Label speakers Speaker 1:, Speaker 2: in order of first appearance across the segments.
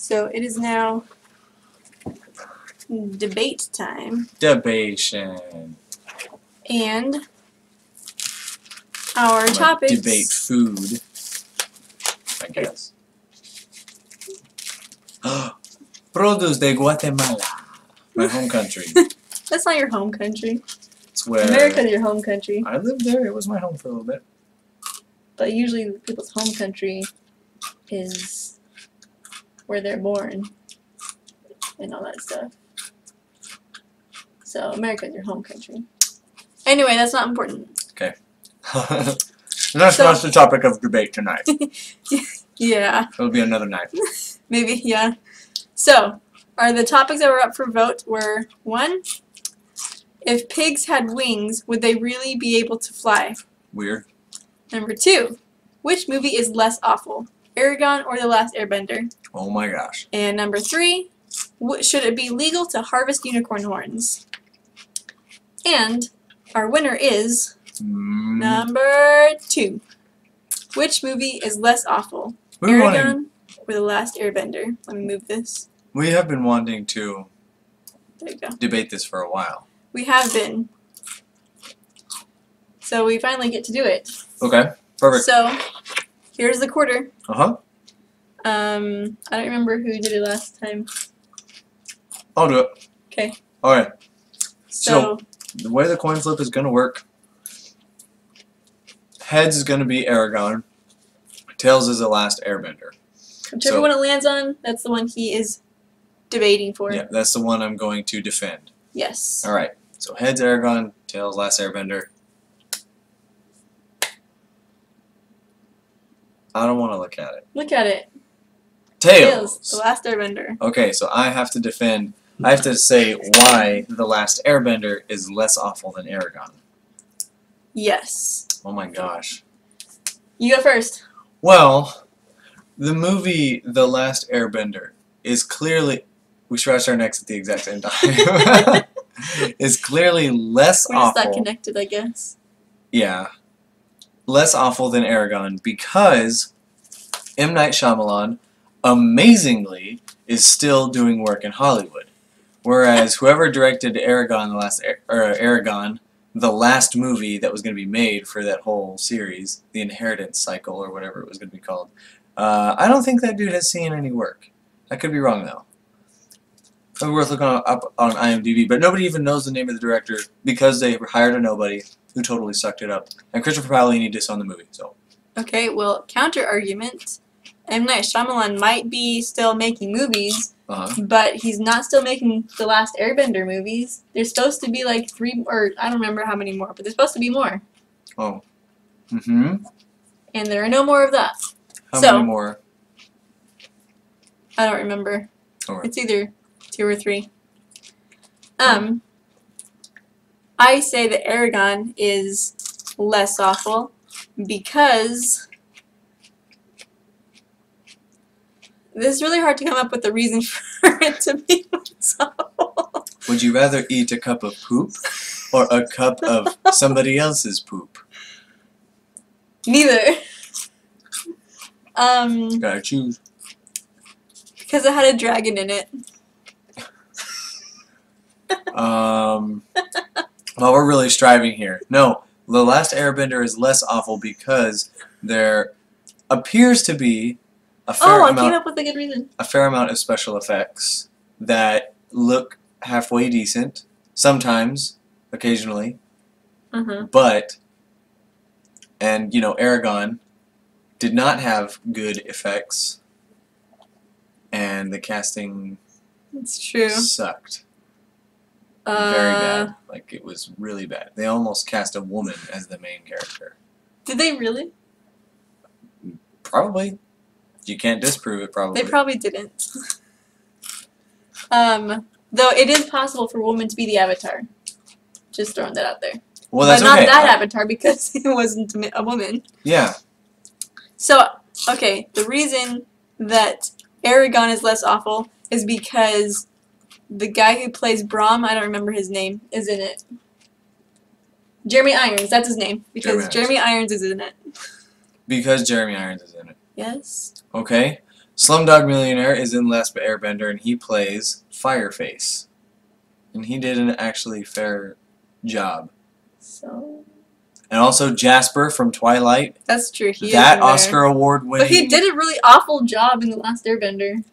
Speaker 1: So it is now debate time.
Speaker 2: Debation.
Speaker 1: And our topics.
Speaker 2: Debate food, I guess. Produce de Guatemala. My home country.
Speaker 1: That's not your home country.
Speaker 2: It's where
Speaker 1: America's your home country.
Speaker 2: I lived there. It was my home for a little bit.
Speaker 1: But usually people's home country is where they're born and all that stuff. So America's your home country. Anyway, that's not important.
Speaker 2: Okay. That's not the topic of debate tonight.
Speaker 1: Yeah.
Speaker 2: It'll be another night.
Speaker 1: Maybe, yeah. So, the topics that were up for vote were 1. If pigs had wings, would they really be able to fly?
Speaker 2: Weird.
Speaker 1: Number 2. Which movie is less awful? Eragon or The Last Airbender?
Speaker 2: Oh my gosh.
Speaker 1: And number 3. Should it be legal to harvest unicorn horns? And our winner is number 2. Which movie is less awful? Eragon or The Last Airbender? Let me move this.
Speaker 2: We have been wanting to
Speaker 1: There you go.
Speaker 2: debate this for a while.
Speaker 1: We have been. So we finally get to do it.
Speaker 2: Okay. Perfect.
Speaker 1: So here's the quarter.
Speaker 2: Uh-huh.
Speaker 1: I don't remember who did it last time.
Speaker 2: I'll do it.
Speaker 1: Okay.
Speaker 2: Alright.
Speaker 1: So
Speaker 2: The way the coin flip is going to work, heads is going to be Eragon, tails is The Last Airbender.
Speaker 1: whichever one it lands on, that's the one he is debating for.
Speaker 2: Yeah, that's the one I'm going to defend.
Speaker 1: Yes.
Speaker 2: Alright, so heads Eragon, tails Last Airbender. I don't want to look at it.
Speaker 1: Look at it.
Speaker 2: Tails!
Speaker 1: The Last Airbender.
Speaker 2: Okay, so I have to defend, I have to say why The Last Airbender is less awful than Eragon.
Speaker 1: Yes.
Speaker 2: Oh my gosh.
Speaker 1: You go first.
Speaker 2: Well, the movie The Last Airbender is clearly, we scratched our necks at the exact same time, is clearly less
Speaker 1: We're just
Speaker 2: awful.
Speaker 1: that connected, I guess.
Speaker 2: Yeah. Less awful than Eragon because M. Night Shyamalan, amazingly, is still doing work in Hollywood. Whereas whoever directed Eragon, the last movie that was going to be made for that whole series, The Inheritance Cycle or whatever it was going to be called, I don't think that dude has seen any work. I could be wrong though. It'd be worth looking up on IMDb, but nobody even knows the name of the director because they hired a nobody who totally sucked it up. And Christopher Paolini dissed the movie, so.
Speaker 1: Okay, well, counter argument. M. Night Shyamalan might be still making movies, but he's not still making the Last Airbender movies. There's supposed to be like 3, or I don't remember how many more, but there's supposed to be more.
Speaker 2: Oh. Mm-hmm.
Speaker 1: And there are no more of that.
Speaker 2: How many more?
Speaker 1: I don't remember.
Speaker 2: Alright.
Speaker 1: It's either 2 or 3. I say that Eragon is less awful because this is really hard to come up with a reason for it to be less awful.
Speaker 2: Would you rather eat a cup of poop or a cup of somebody else's poop?
Speaker 1: Neither.
Speaker 2: Gotta choose.
Speaker 1: Because it had a dragon in it.
Speaker 2: Well, we're really striving here. No, The Last Airbender is less awful because there appears to be a fair
Speaker 1: I came up with a good reason.
Speaker 2: a fair amount of special effects that look halfway decent, sometimes, occasionally, but, and, you know, Eragon did not have good effects, and the casting
Speaker 1: It's true.
Speaker 2: sucked. Very bad. Like, it was really bad. They almost cast a woman as the main character.
Speaker 1: Did they really?
Speaker 2: Probably. You can't disprove it, probably.
Speaker 1: They probably didn't. Though it is possible for a woman to be the Avatar. Just throwing that out there.
Speaker 2: Well, that's
Speaker 1: but not
Speaker 2: okay.
Speaker 1: that Avatar because it wasn't a woman.
Speaker 2: Yeah.
Speaker 1: So, okay, the reason that Eragon is less awful is because the guy who plays Brahm, I don't remember his name, is in it. Jeremy Irons, that's his name. Because Jeremy Irons is in it.
Speaker 2: Because Jeremy Irons is in it.
Speaker 1: Yes.
Speaker 2: Okay. Slumdog Millionaire is in Last Airbender, and he plays Fireface. And he did an actually fair job.
Speaker 1: So...
Speaker 2: And also Jasper from Twilight.
Speaker 1: That's true. He
Speaker 2: that
Speaker 1: is in
Speaker 2: Oscar
Speaker 1: there.
Speaker 2: award winning.
Speaker 1: But he did a really awful job in The Last Airbender.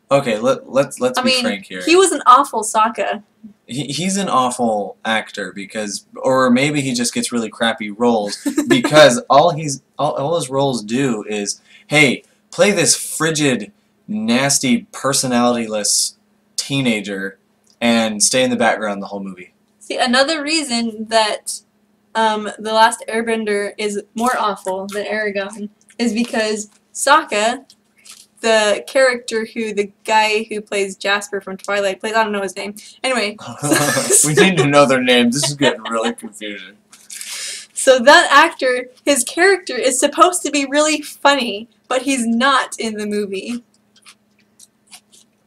Speaker 2: Okay, let's be frank here.
Speaker 1: He was an awful Sokka.
Speaker 2: He's an awful actor because, or maybe he just gets really crappy roles because all his roles do is, hey, play this frigid, nasty, personality-less teenager and stay in the background the whole movie.
Speaker 1: See, another reason that The Last Airbender is more awful than Eragon is because Sokka, the character the guy who plays Jasper from Twilight plays, I don't know his name. Anyway.
Speaker 2: We need to know their names. This is getting really confusing.
Speaker 1: So that actor, his character is supposed to be really funny, but he's not in the movie.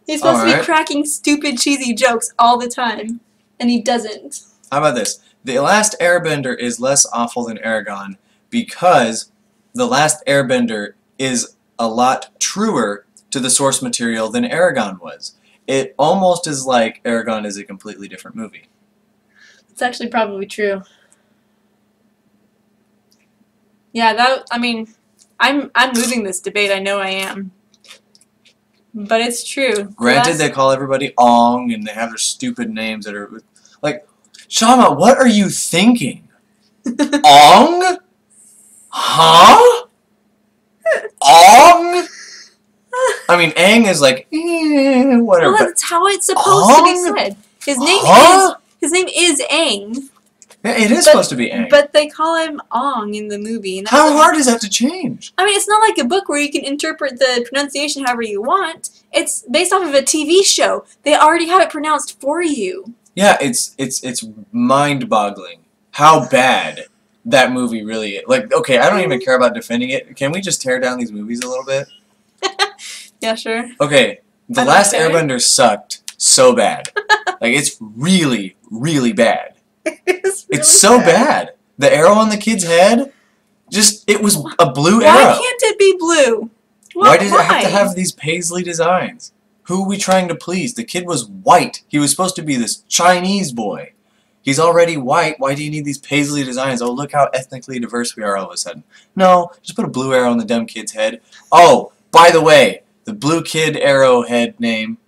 Speaker 1: He's supposed to be cracking stupid, cheesy jokes all the time, and he doesn't.
Speaker 2: How about this? The Last Airbender is less awful than Eragon because The Last Airbender is a lot truer to the source material than Eragon was. It almost is like Eragon is a completely different movie.
Speaker 1: It's actually probably true. Yeah, I'm losing this debate, I know I am. But it's true.
Speaker 2: Granted, they call everybody Ong, and they have their stupid names that are... Like, Shama, what are you thinking? Ong? Huh? Ong? I mean, Aang is like, whatever.
Speaker 1: Well, that's how it's supposed to be said. His name is Aang.
Speaker 2: Yeah, it is supposed to be Aang.
Speaker 1: But they call him Ong in the movie. And
Speaker 2: how hard is that to change?
Speaker 1: I mean, it's not like a book where you can interpret the pronunciation however you want. It's based off of a TV show. They already have it pronounced for you.
Speaker 2: Yeah, it's mind-boggling how bad that movie really is. Like, okay, I don't even care about defending it. Can we just tear down these movies a little bit?
Speaker 1: Yeah, sure.
Speaker 2: Okay, The Last Airbender sucked so bad. Like, it's really, really bad. It's so bad. The arrow on the kid's head, it was a blue arrow.
Speaker 1: Why can't it be blue?
Speaker 2: Why did it have to have these paisley designs? Who are we trying to please? The kid was white. He was supposed to be this Chinese boy. He's already white. Why do you need these paisley designs? Oh, look how ethnically diverse we are all of a sudden. No, just put a blue arrow on the dumb kid's head. Oh, by the way, the blue kid arrowhead name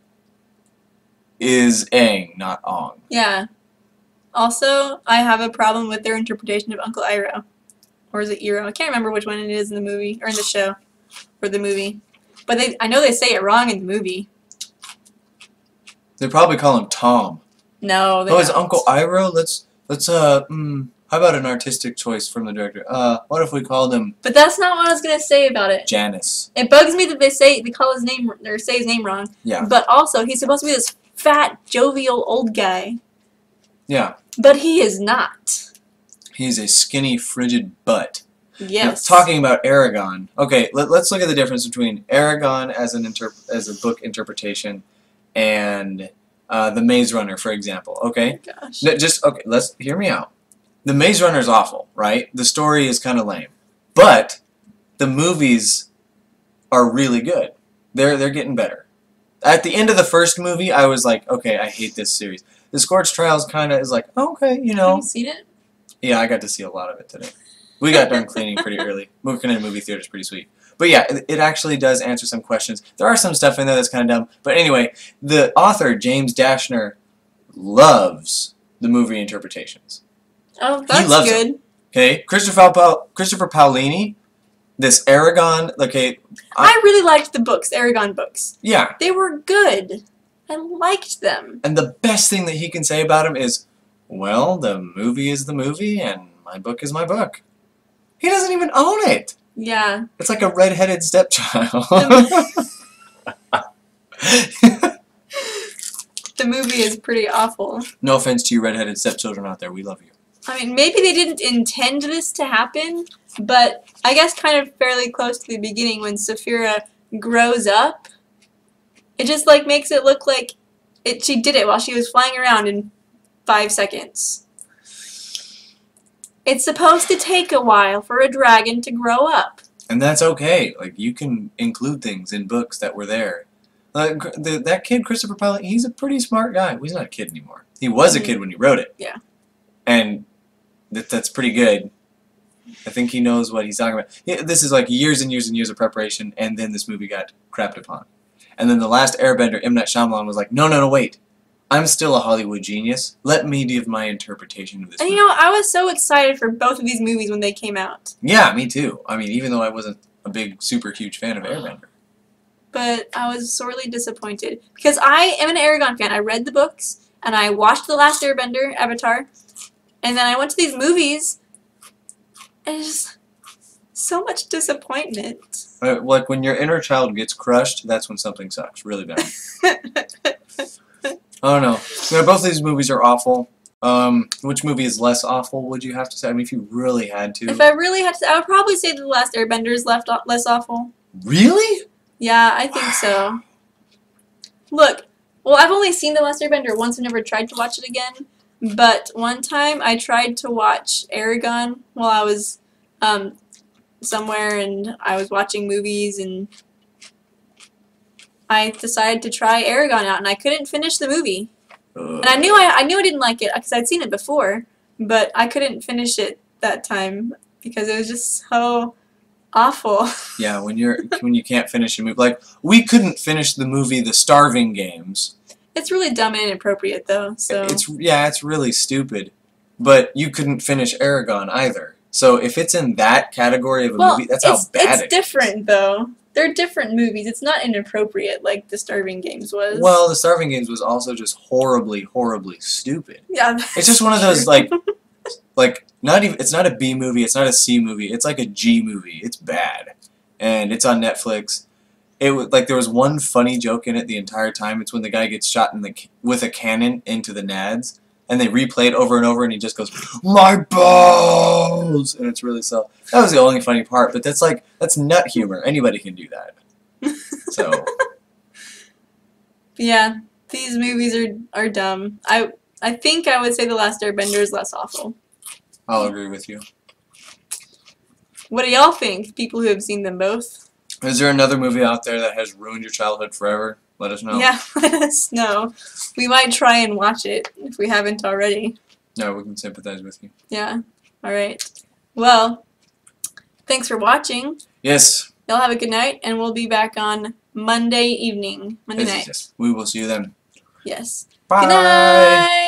Speaker 2: is Aang, not Ong.
Speaker 1: Yeah. Also, I have a problem with their interpretation of Uncle Iroh. Or is it Iroh? I can't remember which one it is in the movie, or in the show, or the movie. But I know they say it wrong in the movie.
Speaker 2: They probably call him Tom.
Speaker 1: No, they don't.
Speaker 2: Is Uncle Iroh? How about an artistic choice from the director? What if we called him...
Speaker 1: But that's not what I was going to say about it.
Speaker 2: Janice.
Speaker 1: It bugs me that they call his name, or say his name wrong.
Speaker 2: Yeah.
Speaker 1: But also, he's supposed to be this fat, jovial old guy.
Speaker 2: Yeah.
Speaker 1: But he is not.
Speaker 2: He's a skinny, frigid butt.
Speaker 1: Yes.
Speaker 2: Now, talking about Eragon. Okay, let's look at the difference between Eragon as a book interpretation and The Maze Runner, for example. Okay.
Speaker 1: Oh my gosh.
Speaker 2: Let's hear me out. The Maze Runner is awful, right? The story is kind of lame, but the movies are really good. They're getting better. At the end of the first movie, I was like, okay, I hate this series. The Scorched Trials kind of is like, okay, you know.
Speaker 1: Have you seen it?
Speaker 2: Yeah, I got to see a lot of it today. We got done cleaning pretty early. Working in a movie theater is pretty sweet. But yeah, it actually does answer some questions. There are some stuff in there that's kind of dumb. But anyway, the author, James Dashner, loves the movie interpretations.
Speaker 1: Oh, that's
Speaker 2: he loves
Speaker 1: good.
Speaker 2: Them. Okay, Christopher Paolini, this Eragon. Okay,
Speaker 1: I really liked the books, the Eragon books.
Speaker 2: Yeah,
Speaker 1: they were good. I liked them.
Speaker 2: And the best thing that he can say about him is, well, the movie is the movie, and my book is my book. He doesn't even own it.
Speaker 1: Yeah.
Speaker 2: It's like a redheaded stepchild.
Speaker 1: The movie is pretty awful.
Speaker 2: No offense to you redheaded stepchildren out there. We love you.
Speaker 1: I mean, maybe they didn't intend this to happen, but I guess kind of fairly close to the beginning when Saphira grows up, it just like makes it look like she did it while she was flying around in 5 seconds. It's supposed to take a while for a dragon to grow up.
Speaker 2: And that's okay. Like, you can include things in books that were there. Like, that kid, Christopher Pilot, he's a pretty smart guy. Well, he's not a kid anymore. He was a kid when he wrote it.
Speaker 1: Yeah.
Speaker 2: And that's pretty good. I think he knows what he's talking about. Yeah, this is like years and years and years of preparation, and then this movie got crapped upon. And then The Last Airbender, M. Night Shyamalan was like, no, wait. I'm still a Hollywood genius. Let me give my interpretation of this movie.
Speaker 1: And you know, I was so excited for both of these movies when they came out.
Speaker 2: Yeah, me too. I mean, even though I wasn't a big, super huge fan of Airbender.
Speaker 1: But I was sorely disappointed. Because I am an Eragon fan. I read the books, and I watched The Last Airbender, Avatar, and then I went to these movies, and it's just so much disappointment.
Speaker 2: Like, when your inner child gets crushed, that's when something sucks really bad. I don't know. You know, both of these movies are awful. Which movie is less awful, would you have to say? I mean, if you really had to.
Speaker 1: If I really had to, I would probably say The Last Airbender is less awful.
Speaker 2: Really?
Speaker 1: Yeah, I think so. Look, well, I've only seen The Last Airbender once. I've never tried to watch it again. But one time I tried to watch Eragon while I was somewhere and I was watching movies, and I decided to try Eragon out, and I couldn't finish the movie. And I knew I didn't like it because I'd seen it before, but I couldn't finish it that time because it was just so awful.
Speaker 2: Yeah, when you can't finish a movie, like we couldn't finish the movie The Starving Games.
Speaker 1: It's really dumb and inappropriate though. So
Speaker 2: it's really stupid. But you couldn't finish Eragon either. So if it's in that category of a movie, that's how bad it is. It's different
Speaker 1: though. They're different movies. It's not inappropriate like The Starving Games was.
Speaker 2: Well, The Starving Games was also just horribly, horribly stupid.
Speaker 1: Yeah.
Speaker 2: It's just one of those like not even. It's not a B movie. It's not a C movie. It's like a G movie. It's bad, and it's on Netflix. It was like there was one funny joke in it the entire time. It's when the guy gets shot with a cannon into the nads, and they replay it over and over, and he just goes, "My balls," and it's really so. That was the only funny part, but that's nut humor. Anybody can do that. So.
Speaker 1: Yeah, these movies are dumb. I think I would say The Last Airbender is less awful.
Speaker 2: I'll agree with you.
Speaker 1: What do y'all think, people who have seen them both?
Speaker 2: Is there another movie out there that has ruined your childhood forever? Let us know.
Speaker 1: Yeah, let us know. We might try and watch it if we haven't already.
Speaker 2: No, we can sympathize with you.
Speaker 1: Yeah. All right. Well, thanks for watching.
Speaker 2: Yes.
Speaker 1: Y'all have a good night, and we'll be back on Monday evening. Monday night.
Speaker 2: Yes. We will see you then.
Speaker 1: Yes.
Speaker 2: Bye.
Speaker 1: Good night.